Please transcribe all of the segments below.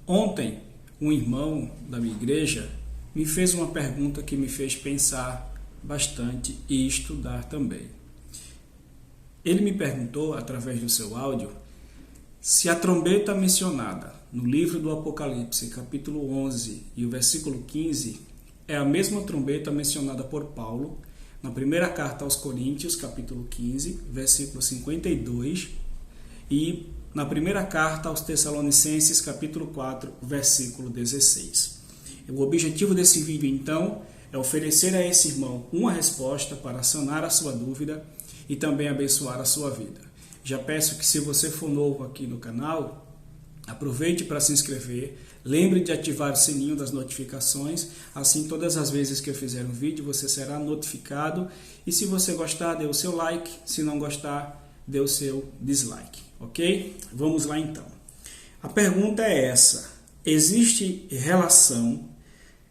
Ontem, um irmão da minha igreja me fez uma pergunta que me fez pensar bastante e estudar também. Ele me perguntou, através do seu áudio, se a trombeta mencionada no livro do Apocalipse, capítulo 11 e o versículo 15, é a mesma trombeta mencionada por Paulo na primeira carta aos Coríntios, capítulo 15, versículo 52, e na primeira carta aos Tessalonicenses, capítulo 4, versículo 16. O objetivo desse vídeo, então, é oferecer a esse irmão uma resposta para sanar a sua dúvida e também abençoar a sua vida. Já peço que, se você for novo aqui no canal, aproveite para se inscrever, lembre de ativar o sininho das notificações, assim todas as vezes que eu fizer um vídeo você será notificado, e se você gostar, dê o seu like, se não gostar, dê o seu dislike, ok? Vamos lá então. A pergunta é essa: existe relação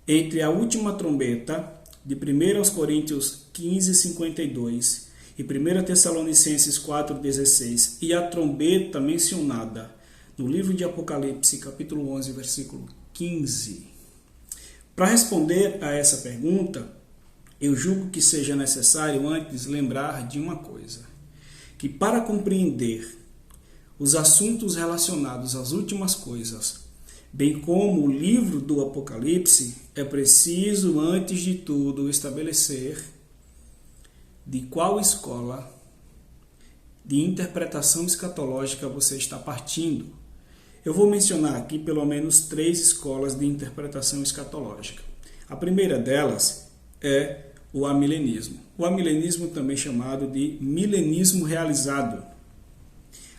entre a última trombeta de 1 aos Coríntios 15, 52 e 1 Tessalonicenses 4, 16 e a trombeta mencionada no livro de Apocalipse, capítulo 11, versículo 15? Para responder a essa pergunta, eu julgo que seja necessário antes lembrar de uma coisa: que para compreender os assuntos relacionados às últimas coisas, bem como o livro do Apocalipse, é preciso, antes de tudo, estabelecer de qual escola de interpretação escatológica você está partindo. Eu vou mencionar aqui pelo menos 3 escolas de interpretação escatológica. A primeira delas é o amilenismo. O amilenismo, também chamado de milenismo realizado.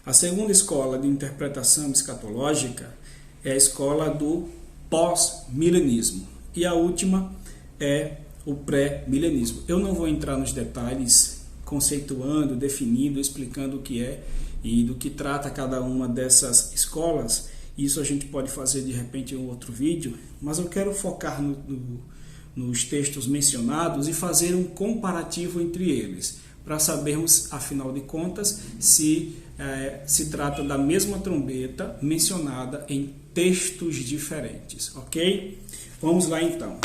A segunda escola de interpretação escatológica é a escola do pós-milenismo. E a última é o pré-milenismo. Eu não vou entrar nos detalhes, conceituando, definindo, explicando o que é e do que trata cada uma dessas escolas. Isso a gente pode fazer de repente em um outro vídeo, mas eu quero focar nos textos mencionados e fazer um comparativo entre eles, para sabermos, afinal de contas, se se trata da mesma trombeta mencionada em textos diferentes, ok? Vamos lá então.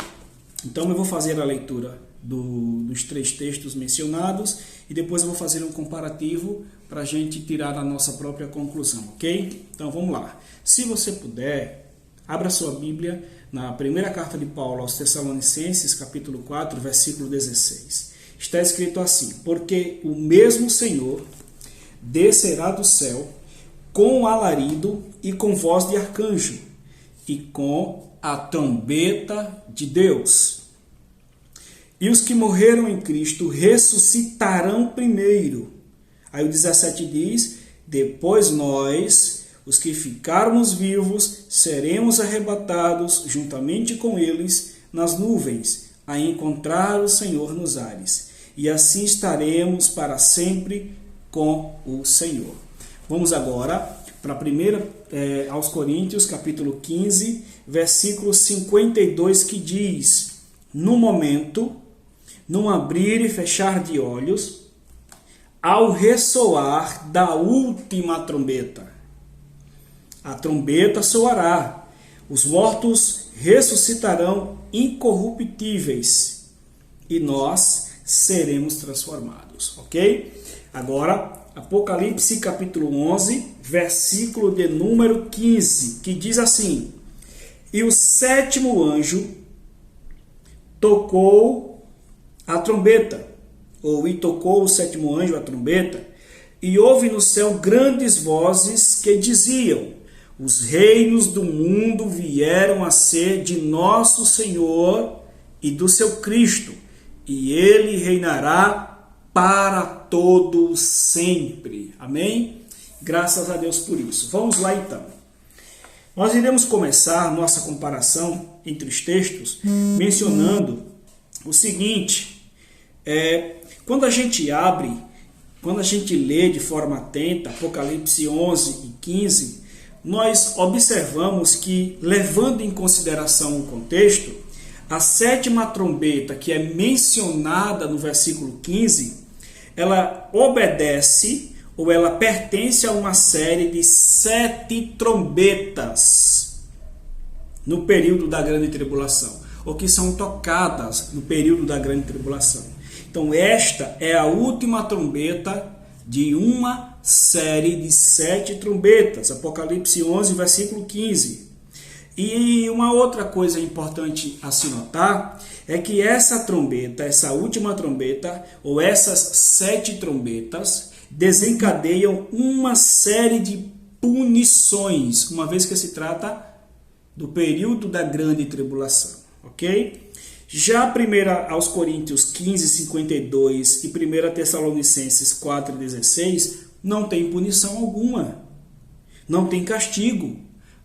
Então eu vou fazer a leitura dos 3 textos mencionados e depois eu vou fazer um comparativo para a gente tirar a nossa própria conclusão, ok? Então vamos lá. Se você puder, abra sua Bíblia na primeira carta de Paulo aos Tessalonicenses, capítulo 4, versículo 16. Está escrito assim: porque o mesmo Senhor descerá do céu com alarido e com voz de arcanjo e com a trombeta de Deus. E os que morreram em Cristo ressuscitarão primeiro. Aí o 17 diz: depois nós, os que ficarmos vivos, seremos arrebatados juntamente com eles nas nuvens, a encontrar o Senhor nos ares. E assim estaremos para sempre com o Senhor. Vamos agora para 1 aos Coríntios, capítulo 15, versículo 52, que diz: no momento, num abrir e fechar de olhos, ao ressoar da última trombeta, a trombeta soará, os mortos ressuscitarão incorruptíveis e nós seremos transformados, ok? Agora, Apocalipse capítulo 11, versículo de número 15, que diz assim: e o 7º anjo tocou a trombeta, e tocou o 7º anjo a trombeta, e houve no céu grandes vozes que diziam: os reinos do mundo vieram a ser de nosso Senhor e do seu Cristo, e ele reinará para todo sempre. Amém? Graças a Deus por isso. Vamos lá então. Nós iremos começar nossa comparação entre os textos mencionando o seguinte: quando a gente lê de forma atenta Apocalipse 11 e 15, nós observamos que, levando em consideração o contexto, a 7ª trombeta, que é mencionada no versículo 15, ela obedece ou ela pertence a uma série de 7 trombetas. no período da grande tribulação, ou que são tocadas no período da grande tribulação. Então esta é a última trombeta de uma série de 7 trombetas, Apocalipse 11, versículo 15. E uma outra coisa importante a se notar é que essa trombeta, essa última trombeta, ou essas 7 trombetas, desencadeiam uma série de punições, uma vez que se trata do período da grande tribulação, ok? Já 1 aos Coríntios 15, 52 e 1 Tessalonicenses 4, 16, não tem punição alguma, não tem castigo,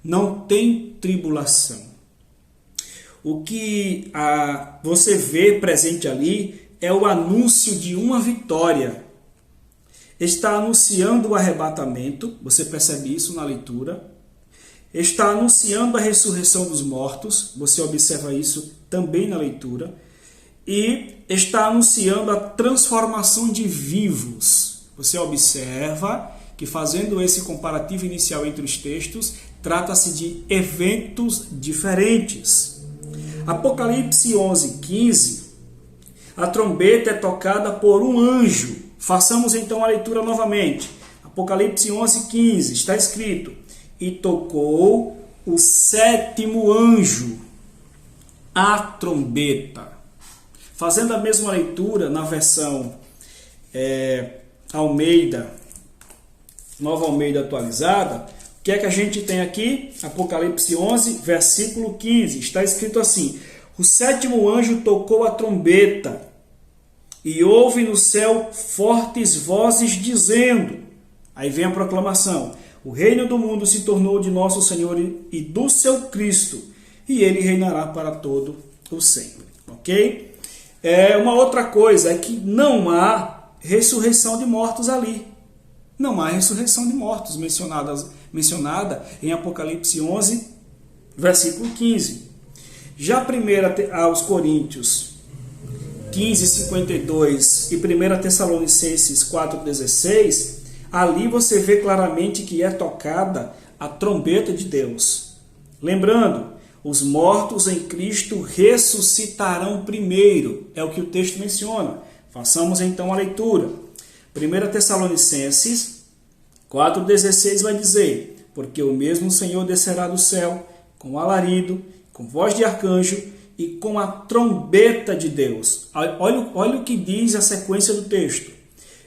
não tem tribulação. O que você vê presente ali é o anúncio de uma vitória. Está anunciando o arrebatamento, você percebe isso na leitura. Está anunciando a ressurreição dos mortos, você observa isso também na leitura. E está anunciando a transformação de vivos. Você observa que, fazendo esse comparativo inicial entre os textos, trata-se de eventos diferentes. Apocalipse 11, 15, a trombeta é tocada por um anjo. Façamos então a leitura novamente. Apocalipse 11, 15, está escrito: e tocou o 7º anjo a trombeta. Fazendo a mesma leitura na versão Almeida, Nova Almeida atualizada, o que é que a gente tem aqui? Apocalipse 11, versículo 15, está escrito assim: o 7º anjo tocou a trombeta, e houve no céu fortes vozes dizendo, aí vem a proclamação: o reino do mundo se tornou de nosso Senhor e do seu Cristo, e ele reinará para todo o sempre. Ok? Uma outra coisa é que não há ressurreição de mortos ali. Não há ressurreição de mortos mencionada em Apocalipse 11, versículo 15. Já 1 aos Coríntios 15, 52 e 1 Tessalonicenses 4, 16, ali você vê claramente que é tocada a trombeta de Deus. Lembrando, os mortos em Cristo ressuscitarão primeiro, é o que o texto menciona. Façamos então a leitura. 1 Tessalonicenses 4,16 vai dizer: porque o mesmo Senhor descerá do céu com alarido, com voz de arcanjo e com a trombeta de Deus. Olha o que diz a sequência do texto.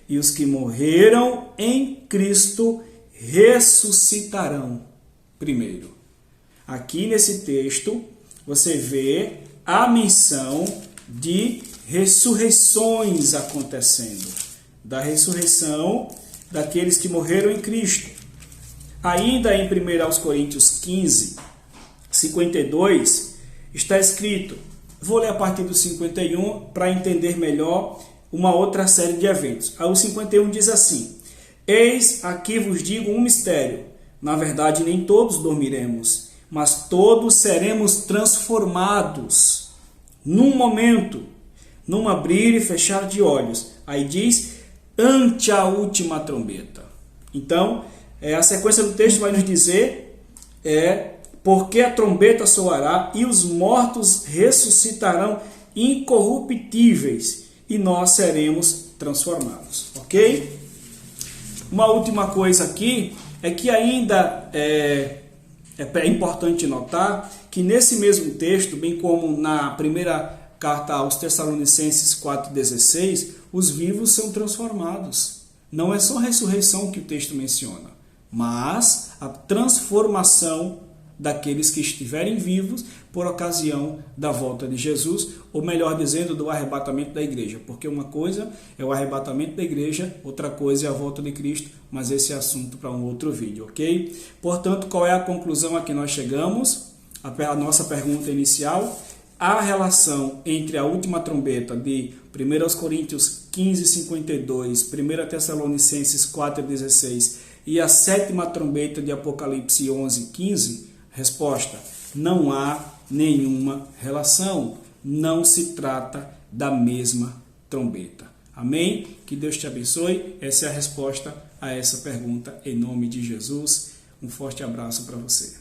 E os que morreram em Cristo ressuscitarão primeiro. Aqui nesse texto você vê a menção de ressurreições acontecendo, da ressurreição daqueles que morreram em Cristo. Ainda em 1 aos Coríntios 15, 52, está escrito, vou ler a partir do 51 para entender melhor uma outra série de eventos. O 51 diz assim: eis aqui vos digo um mistério, na verdade nem todos dormiremos, mas todos seremos transformados num momento, num abrir e fechar de olhos. Aí diz, ante a última trombeta. Então, a sequência do texto vai nos dizer, porque a trombeta soará e os mortos ressuscitarão incorruptíveis e nós seremos transformados. Ok? Uma última coisa aqui é que ainda é importante notar que nesse mesmo texto, bem como na primeira carta aos Tessalonicenses 4,16, os vivos são transformados. Não é só a ressurreição que o texto menciona, mas a transformação daqueles que estiverem vivos por ocasião da volta de Jesus, ou melhor dizendo, do arrebatamento da igreja, porque uma coisa é o arrebatamento da igreja, outra coisa é a volta de Cristo, mas esse é assunto para um outro vídeo, ok? Portanto, qual é a conclusão a que nós chegamos? A nossa pergunta inicial: a relação entre a última trombeta de 1 aos Coríntios 15, 52, 1 Tessalonicenses 4, 16 e a 7ª trombeta de Apocalipse 11, 15? Resposta: não há nenhuma relação, não se trata da mesma trombeta. Amém? Que Deus te abençoe. Essa é a resposta a essa pergunta em nome de Jesus. Um forte abraço para você.